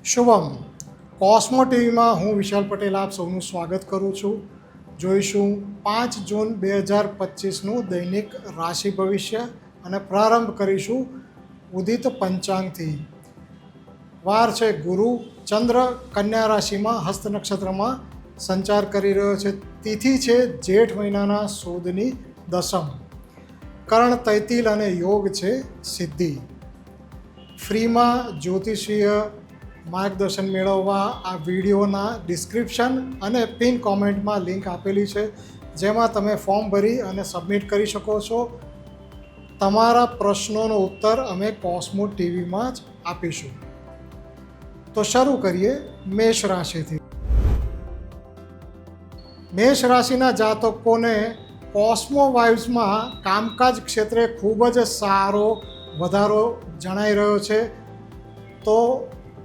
શુભમ, કોસ્મો ટીવીમાં હું વિશાલ પટેલ આપ સૌનું સ્વાગત કરું છું. જોઈશું 5 જૂન 2025નું દૈનિક રાશિ ભવિષ્ય અને પ્રારંભ કરીશું ઉદિત પંચાંગથી. વાર છે ગુરુ. ચંદ્ર કન્યા રાશિમાં હસ્ત નક્ષત્રમાં સંચાર કરી રહ્યો છે. તિથિ છે જેઠ મહિનાના સુદની દસમ. કર્ણ તૈતિલ અને યોગ છે સિદ્ધિ. ફ્રીમાં જ્યોતિષીય માર્ગદર્શન મેળવવા આ વિડીયોના ડિસ્ક્રિપ્શન અને પિન કોમેન્ટમાં લિંક આપેલી છે, જેમાં તમે ફોર્મ ભરી અને સબમિટ કરી શકો છો. તમારા પ્રશ્નોનો ઉત્તર અમે કોસ્મો ટીવીમાં જ આપીશું. તો શરૂ કરીએ મેષ રાશિથી. મેષ રાશિના જાતકોને કોસ્મો વાઇવ્સમાં કામકાજ ક્ષેત્રે ખૂબ જ સારો વધારો જણાઈ રહ્યો છે. તો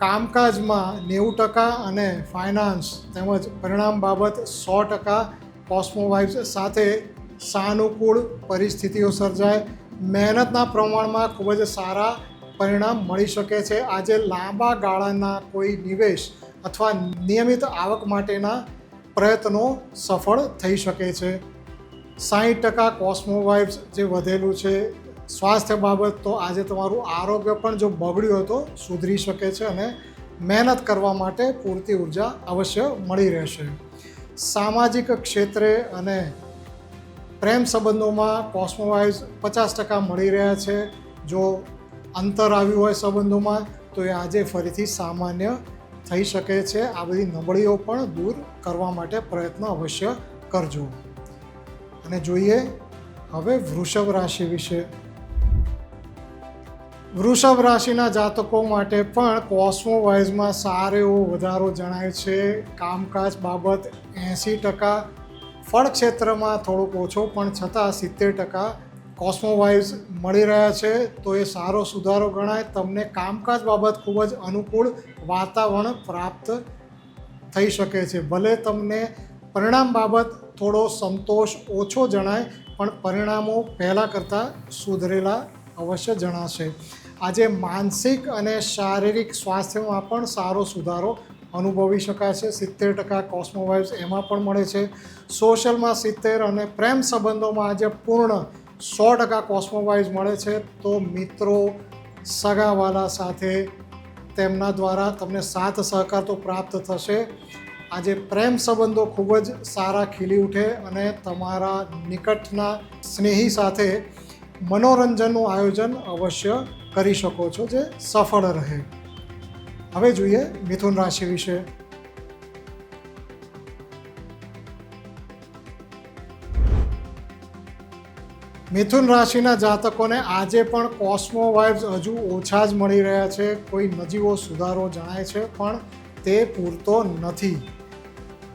કામકાજમાં 90% અને ફાઇનાન્સ તેમજ પરિણામ બાબત 100% કોસ્મો વાઇવ્સ સાથે સાનુકૂળ પરિસ્થિતિઓ સર્જાય. મહેનતના પ્રમાણમાં ખૂબ જ સારા પરિણામ મળી શકે છે. આજે લાંબા ગાળાના કોઈ નિવેશ અથવા નિયમિત આવક માટેના પ્રયત્નો સફળ થઈ શકે છે. 60% કોસ્મો વાઇવ્સ જે વધેલું છે. સ્વાસ્થ્ય બાબત તો આજે તમારું આરોગ્ય પણ જો બગડ્યું તો સુધરી શકે છે અને મહેનત કરવા માટે પૂરતી ઉર્જા અવશ્ય મળી રહેશે. સામાજિક ક્ષેત્રે અને પ્રેમ સંબંધોમાં કોસ્મો વાઇવ્સ 50% મળી રહ્યા છે. જો અંતર આવ્યું હોય સંબંધોમાં તો એ આજે ફરીથી સામાન્ય થઈ શકે છે. આ બધી નબળીઓ પણ દૂર કરવા માટે પ્રયત્ન અવશ્ય કરજો. અને જોઈએ હવે વૃષભ રાશિ વિશે. વૃષભ રાશિના જાતકો માટે પણ કોસ્મો વાઇઝમાં સારો એવો વધારો જણાય છે. કામકાજ બાબત 80%, ફળ ક્ષેત્રમાં થોડોક ઓછો પણ છતાં 70% કોસ્મો વાઇઝ મળી રહ્યા છે. તો એ સારો સુધારો ગણાય. તમને કામકાજ બાબત ખૂબ જ અનુકૂળ વાતાવરણ પ્રાપ્ત થઈ શકે છે. ભલે તમને પરિણામ બાબત થોડો સંતોષ ઓછો જણાય, પણ પરિણામો પહેલાં કરતાં સુધરેલા અવશ્ય જણાશે. આજે માનસિક અને શારીરિક સ્વાસ્થ્યમાં પણ સારો સુધારો અનુભવી શકાય છે. 70% કોસ્મો વાઇવ્સ એમાં પણ મળે છે. સોશિયલમાં 70% અને પ્રેમ સંબંધોમાં આજે પૂર્ણ 100% કોસ્મો વાઇવ્સ મળે છે. તો મિત્રો, સગાવાલા સાથે તેમના દ્વારા તમને સાથ સહકાર તો પ્રાપ્ત થશે. આજે પ્રેમ સંબંધો ખૂબ જ સારા ખીલી ઉઠે અને તમારા નિકટના સ્નેહી સાથે મનોરંજનનું આયોજન અવશ્ય કરી શકો છો, જે સફળ રહે. હવે જોઈએ મિથુન રાશિ વિશે. મિથુન રાશિના જાતકોને આજે પણ કોસ્મો વાઇવ્સ હજુ ઓછા જ મળી રહ્યા છે. કોઈ નજીવો સુધારો જણાય છે, પણ તે પૂરતો નથી.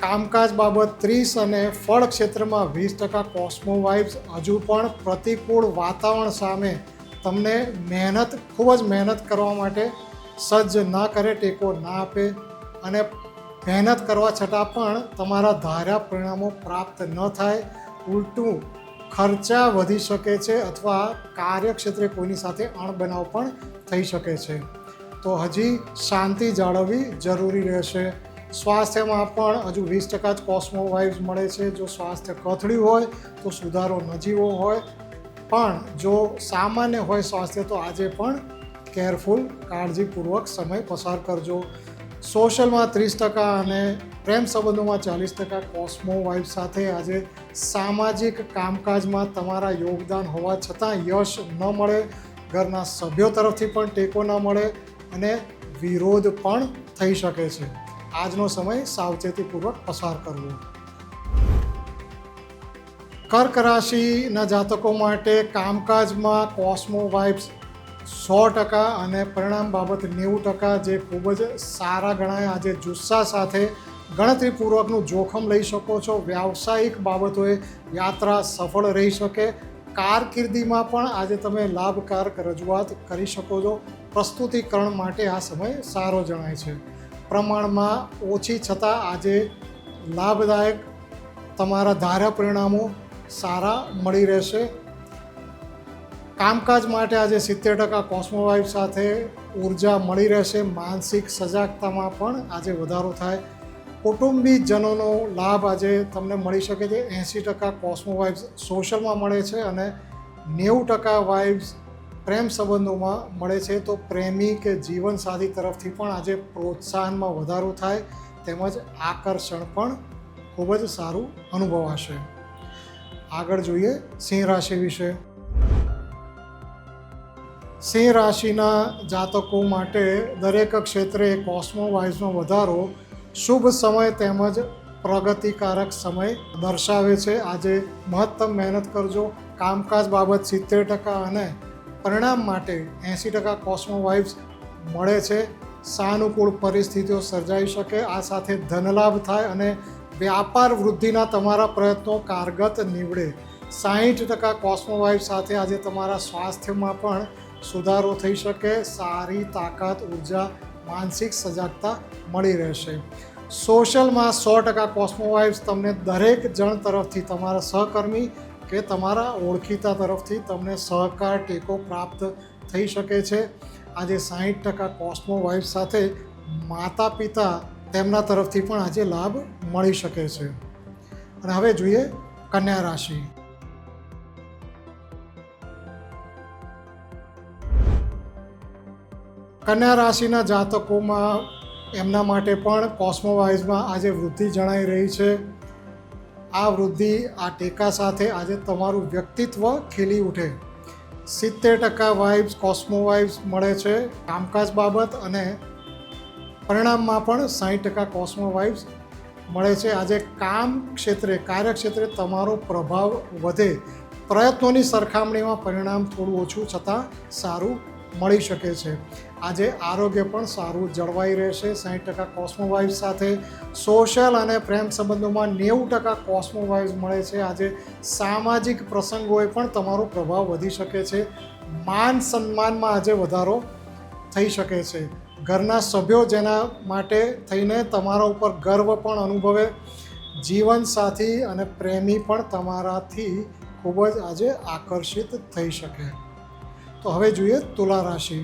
કામકાજ બાબત 30% અને ફળ ક્ષેત્રમાં 20% કોસ્મો વાઇવ્સ હજુ પણ પ્રતિકૂળ વાતાવરણ સામે તમને ખૂબ જ મહેનત કરવા માટે સજ્જ ના કરે, ટેકો ના આપે અને મહેનત કરવા છતાં પણ તમારા ધાર્યા પરિણામો પ્રાપ્ત ન થાય. ઉલટું ખર્ચા વધી શકે છે અથવા કાર્યક્ષેત્રે કોઈની સાથે અણબનાવ પણ થઈ શકે છે. તો હજી શાંતિ જાળવવી જરૂરી રહેશે. સ્વાસ્થ્યમાં પણ હજુ 20% જ કોસ્મો વાઇવ્સ મળે છે. જો સ્વાસ્થ્ય કથળ્યું હોય તો સુધારો નજીવો હોય, પણ જો સામાન્ય હોય સ્વાસ્થ્ય તો આજે પણ કેરફુલ, કાળજીપૂર્વક સમય પસાર કરજો. સોશિયલમાં 30% અને પ્રેમ સંબંધોમાં 40% કોસ્મો વાઇવ્સ સાથે આજે સામાજિક કામકાજમાં તમારા યોગદાન હોવા છતાં યશ ન મળે. ઘરના સભ્યો તરફથી પણ ટેકો ન મળે અને વિરોધ પણ થઈ શકે છે. આજનો સમય સાવચેતીપૂર્વક પસાર કરવો. કર્ક રાશિના જાતકો માટે કામકાજમાં કોસ્મો વાઇવ્સ 100% અને પરિણામ બાબત 90%, જે ખૂબ જ સારા ગણાય. આજે જુસ્સા સાથે ગણતરીપૂર્વકનું જોખમ લઈ શકો છો. વ્યાવસાયિક બાબતોએ યાત્રા સફળ રહી શકે. કારકિર્દીમાં પણ આજે તમે લાભકારક રજૂઆત કરી શકો છો. પ્રસ્તુતિકરણ માટે આ સમય સારો જણાય છે. પ્રમાણમાં ઓછી છતાં આજે લાભદાયક તમારા ધાર્યા પરિણામો સારા મળી રહેશે. કામકાજ માટે આજે 70% કોસ્મો વાઇબ સાથે ઉર્જા મળી રહેશે. માનસિક સજાગતામાં પણ આજે વધારો થાય. કુટુંબીજનોનો લાભ આજે તમને મળી શકે છે. 80% કોસ્મો વાઇબ્સ સોશિયલમાં મળે છે અને 90% વાઇબ્સ પ્રેમ સંબંધોમાં મળે છે. તો પ્રેમી કે જીવનસાથી તરફથી પણ આજે પ્રોત્સાહનમાં વધારો થાય તેમજ આકર્ષણ પણ ખૂબ જ સારું અનુભવાશે. આગળ જોઈએ સિંહ રાશિ વિશે. સિંહ રાશિના જાતકો માટે દરેક ક્ષેત્રે કોસ્મો વાઇબ્સમાં વધારો શુભ સમય તેમજ પ્રગતિકારક સમય દર્શાવે છે. આજે મહત્તમ મહેનત કરજો. કામકાજ બાબત 70% અને પરિણામ માટે 80% કોસ્મો વાઇબ્સ મળે છે. સાનુકૂળ પરિસ્થિતિઓ સર્જાઈ શકે. આ સાથે ધનલાભ થાય અને વ્યાપાર વૃદ્ધિના તમારા પ્રયત્નો કારગત નીવડે. 60% કોસ્મો વાઇબ્સ સાથે આજે તમારા સ્વાસ્થ્યમાં પણ સુધારો થઈ શકે. સારી તાકાત, ઉર્જા, માનસિક સજાગતા મળી રહેશે. સોશિયલમાં 100% કોસ્મો વાઇબ્સ તમને દરેક જણ તરફથી, તમારા સહકર્મી કે તમારા ઓળખીતા તરફથી તમને સહકાર, ટેકો પ્રાપ્ત થઈ શકે છે. આજે 60% કોસ્મો વાઇબ્સ સાથે માતા પિતા તેમના તરફથી પણ આજે લાભ મળી શકે છે. અને હવે જોઈએ કન્યા રાશિ. કન્યા રાશિના જાતકોમાં એમના માટે પણ કોસ્મો વાઇબ્સમાં આજે વૃદ્ધિ જણાઈ રહી છે. આ વૃદ્ધિ, આ ટેકા સાથે આજે તમારું વ્યક્તિત્વ ખીલી ઉઠે. 70% વાઇબ્સ કોસ્મો વાઇબ્સ મળે છે કામકાજ બાબત અને પરિણામમાં પણ 60% કોસ્મો વાઇબ્સ મળે છે. આજે કામ ક્ષેત્રે, કાર્યક્ષેત્રે તમારો પ્રભાવ વધે. પ્રયત્નોની સરખામણીમાં પરિણામ થોડું ઓછું છતાં સારું મળી શકે છે. આજે આરોગ્ય પણ સારું જળવાઈ રહેશે. 60% કોસ્મો વાઇબ્સ સાથે સોશિયલ અને પ્રેમ સંબંધોમાં 90% કોસ્મો વાઇબ્સ મળે છે. આજે સામાજિક પ્રસંગોએ પણ તમારો પ્રભાવ વધી શકે છે. માન સન્માનમાં આજે વધારો થઈ શકે છે. ઘરના સભ્યો જેના માટે થઈને તમારા ઉપર ગર્વ પણ અનુભવે. જીવનસાથી અને પ્રેમી પણ તમારાથી ખૂબ જ આજે આકર્ષિત થઈ શકે. તો હવે જોઈએ તુલા રાશિ.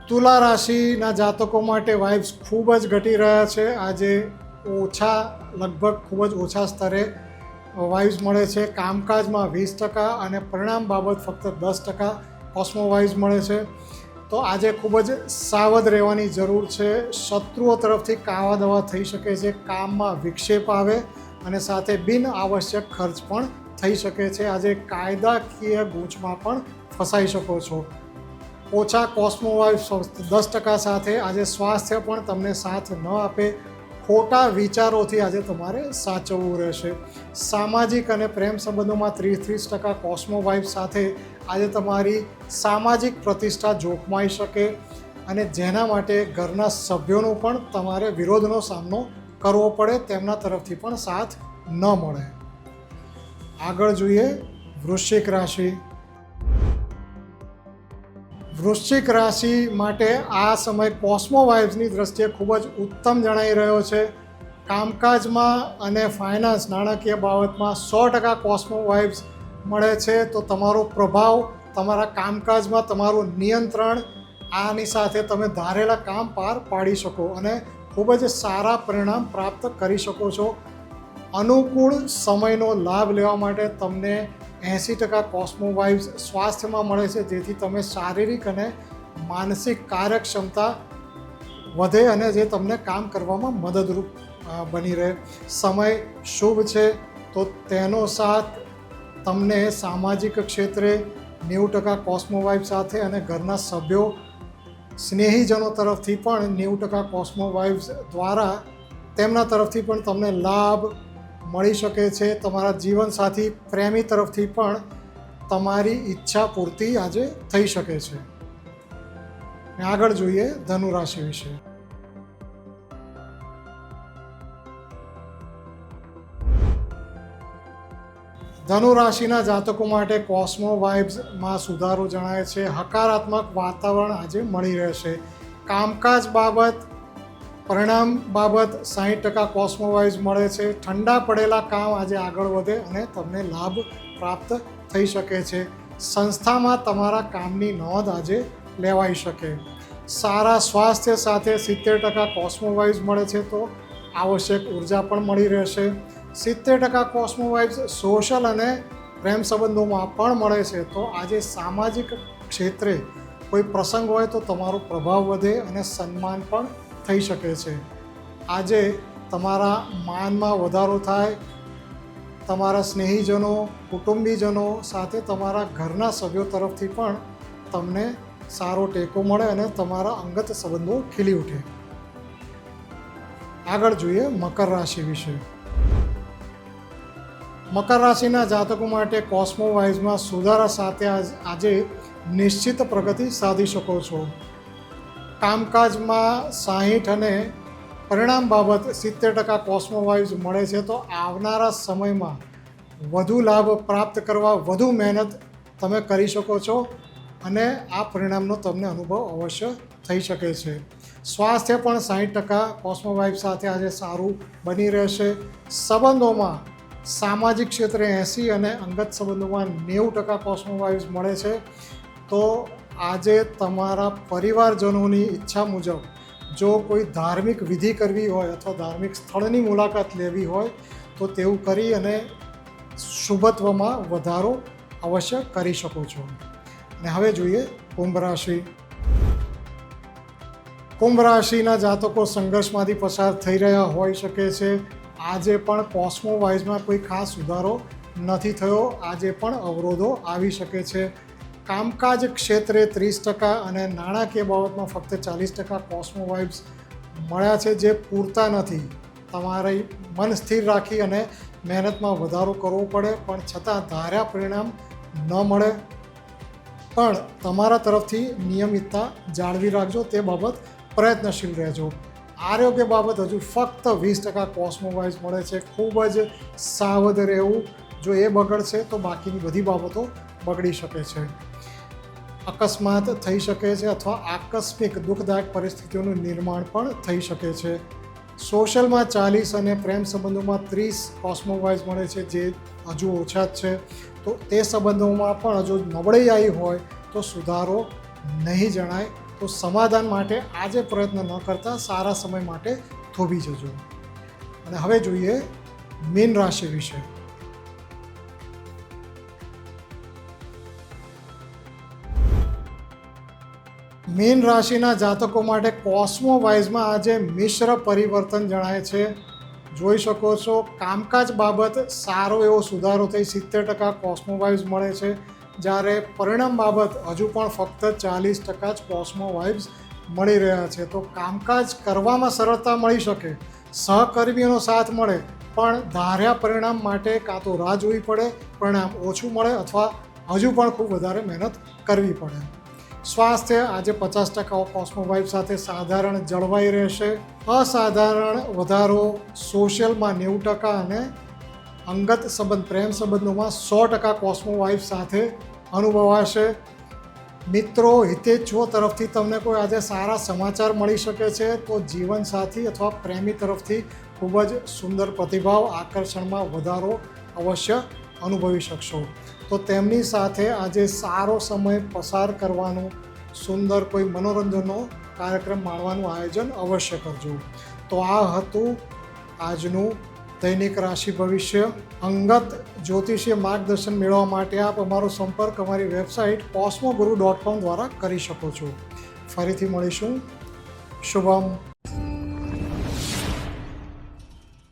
તુલા રાશિના જાતકો માટે વાઇબ્સ ખૂબ જ ઘટી રહ્યા છે. આજે લગભગ ખૂબ જ ઓછા સ્તરે વાઇબ્સ મળે છે. કામકાજમાં 20% અને પરિણામ બાબત ફક્ત 10% કોસ્મો વાઇબ્સ મળે છે. તો આજે ખૂબ જ સાવધ રહેવાની જરૂર છે. શત્રુઓ તરફથી કાવા દવા થઈ શકે છે. કામમાં વિક્ષેપ આવે અને સાથે બિન આવશ્યક ખર્ચ પણ થઈ શકે છે. આજે કાયદાકીય ગૂંચમાં પણ ફસાઈ શકો છો. ઓછા કોસ્મો વાઇબ્સ 10% સાથે આજે સ્વાસ્થ્ય પણ તમને સાથ ન આપે. ખોટા વિચારોથી આજે તમારે સાચવવું રહેશે. સામાજિક અને પ્રેમ સંબંધોમાં 30% કોસ્મો વાઇબ્સ સાથે આજે તમારી સામાજિક પ્રતિષ્ઠા જોખમાઈ શકે અને જેના માટે ઘરના સભ્યોનો પણ તમારે વિરોધનો સામનો કરવો પડે. તેમના તરફથી પણ સાથ ન મળે. આગળ જોઈએ વૃશ્ચિક રાશિ. વૃશ્ચિક રાશિ માટે આ સમય કોસ્મો વાઇબ્સની દ્રષ્ટિએ ખૂબ જ ઉત્તમ જણાઈ રહ્યો છે. કામકાજમાં અને ફાઇનાન્સ, નાણાકીય બાબતમાં 100% કોસ્મો વાઇબ્સ મળે છે. તો તમારો પ્રભાવ, તમારા કામકાજમાં તમારું નિયંત્રણ, આની સાથે તમે ધારેલા કામ પાર પાડી શકો અને ખૂબ જ સારા પરિણામ પ્રાપ્ત કરી શકો છો. અનુકૂળ સમયનો લાભ લેવા માટે તમને 80% કોસ્મો વાઇબ્સ સ્વાસ્થ્યમાં મળે છે, જેથી તમે શારીરિક અને માનસિક કાર્યક્ષમતા વધે અને જે તમને કામ કરવામાં મદદરૂપ બની રહે. સમય શુભ છે, તો તેનો સાથ તમને સામાજિક ક્ષેત્રે 90% કોસ્મો વાઇબ સાથે અને ઘરના સભ્યો, સ્નેહીજનો તરફથી પણ 90% કોસ્મો વાઇબ્સ દ્વારા તેમના તરફથી પણ તમને લાભ મળી શકે છે. તમારા જીવનસાથી, પ્રેમી તરફથી પણ તમારી ઈચ્છા પૂર્તિ આજે થઈ શકે છે. આગળ જોઈએ ધનુ રાશિ વિશે. ધનુ રાશિના જાતકો માટે કોસ્મો વાઇબ્સમાં સુધારો જણાય છે. હકારાત્મક વાતાવરણ આજે મળી રહેશે. કામકાજ બાબત, પરિણામ બાબત 60% કોસ્મો વાઇબ્સ મળે છે. ઠંડા પડેલા કામ આજે આગળ વધે અને તમને લાભ પ્રાપ્ત થઈ શકે છે. સંસ્થામાં તમારા કામની નોંધ આજે લેવાઈ શકે. સારા સ્વાસ્થ્ય સાથે 70% કોસ્મો વાઇબ્સ મળે છે, તો આવશ્યક ઉર્જા પણ મળી રહેશે. 70% કોસ્મો વાઇબ્સ સોશિયલ અને પ્રેમ સંબંધોમાં પણ મળે છે, તો આજે સામાજિક ક્ષેત્રે કોઈ પ્રસંગ હોય તો તમારો પ્રભાવ વધે અને સન્માન પણ થઈ શકે છે. આજે તમારા માનમાં વધારો થાય. તમારા સ્નેહીજનો, કુટુંબીજનો સાથે તમારા ઘરના સભ્યો તરફથી પણ તમને સારો ટેકો મળે અને તમારા અંગત સંબંધો ખીલી ઉઠે. આગળ જોઈએ મકર રાશિ વિશે. મકર રાશિના જાતકો માટે કોસ્મો વાઇઝમાં સુધારા સાથે આજે નિશ્ચિત પ્રગતિ સાધી શકો છો. કામકાજમાં 60 અને પરિણામ બાબત 70% કોસ્મો વાઇબ્સ મળે છે, તો આવનારા સમયમાં વધુ લાભ પ્રાપ્ત કરવા વધુ મહેનત તમે કરી શકો છો અને આ પરિણામનો તમને અનુભવ અવશ્ય થઈ શકે છે. સ્વાસ્થ્ય પણ 60% કોસ્મો વાઇબ સાથે આજે સારું બની રહેશે. સંબંધોમાં સામાજિક ક્ષેત્રે 80 અને અંગત સંબંધોમાં 90% કોસ્મો વાઇબ્સ મળે છે, તો આજે તમારા પરિવારજનોની ઈચ્છા મુજબ જો કોઈ ધાર્મિક વિધિ કરવી હોય અથવા ધાર્મિક સ્થળની મુલાકાત લેવી હોય તો તેવું કરી અને શુભત્વમાં વધારો અવશ્ય કરી શકો છો. અને હવે જોઈએ કુંભ રાશિ. કુંભ રાશિના જાતકો સંઘર્ષમાંથી પસાર થઈ રહ્યા હોઈ શકે છે. આજે પણ કોસ્મો વાઇઝમાં કોઈ ખાસ સુધારો નથી થયો. આજે પણ અવરોધો આવી શકે છે. કામકાજ ક્ષેત્રે 30% અને નાણાકીય બાબતમાં ફક્ત 40% કોસ્મો વાઇબ્સ મળ્યા છે, જે પૂરતા નથી. તમારે મન સ્થિર રાખી અને મહેનતમાં વધારો કરવો પડે, પણ છતાં ધાર્યા પરિણામ ન મળે. પણ તમારા તરફથી નિયમિતતા જાળવી રાખજો, તે બાબત પ્રયત્નશીલ રહેજો. આરોગ્ય બાબત હજુ ફક્ત 20% કોસ્મો વાઇબ્સ મળે છે. ખૂબ જ સાવધ રહેવું. જો એ બગડશે તો બાકીની બધી બાબતો બગડી શકે છે. અકસ્માત થઈ શકે છે અથવા આકસ્મિક દુઃખદાયક પરિસ્થિતિઓનું નિર્માણ પણ થઈ શકે છે. સોશિયલમાં 40 અને પ્રેમ સંબંધોમાં 30 કોસ્મો વાઇબ્સ મળે છે, જે હજુ ઓછા જ છે. તો તે સંબંધોમાં પણ હજુ નબળાઈ આવી હોય તો સુધારો નહીં જણાય. તો સમાધાન માટે આજે પ્રયત્ન ન કરતા સારા સમય માટે થોભી જજો. અને હવે જોઈએ મીન રાશિ વિશે. મીન રાશિના જાતકો માટે કોસ્મો વાઇઝમાં આજે મિશ્ર પરિવર્તન જણાય છે. જોઈ શકો છો કામકાજ બાબત સારો એવો સુધારો થઈ 70% કોસ્મો વાઇબ્સ મળે છે, જ્યારે પરિણામ બાબત હજુ પણ ફક્ત 40% જ કોસ્મો વાઇબ્સ મળી રહ્યા છે. તો કામકાજ કરવામાં સરળતા મળી શકે, સહકર્મીઓનો સાથ મળે, પણ ધાર્યા પરિણામ માટે કાં તો રાહ જોવી પડે, પરિણામ ઓછું મળે અથવા હજુ પણ ખૂબ વધારે મહેનત કરવી પડે. સ્વાસ્થ્ય આજે 50% કોસ્મો વાઇબ સાથે સાધારણ જળવાઈ રહેશે. અસાધારણ વધારો સોશિયલમાં 90% અને અંગત સંબંધ પ્રેમ સંબંધોમાં 100% કોસ્મો વાઇબ સાથે અનુભવાશે. મિત્રો હિતેચ્છુઓ તરફથી તમને કોઈ આજે સારા સમાચાર મળી શકે છે, તો જીવનસાથી અથવા પ્રેમી તરફથી ખૂબ જ સુંદર પ્રતિભાવ આકર્ષણમાં વધારો અવશ્ય અનુભવી શકશો. તો તેમની સાથે આજે સારો સમય પસાર કરવાનું, સુંદર કોઈ મનોરંજનનો કાર્યક્રમ માણવાનું આયોજન અવશ્ય કરજો. તો આ હતું આજનું દૈનિક રાશિ ભવિષ્ય. અંગત જ્યોતિષીય માર્ગદર્શન મેળવવા માટે આપ અમારો સંપર્ક અમારી વેબસાઇટ cosmoguru.com દ્વારા કરી શકો છો. ફરીથી મળીશું. શુભમ.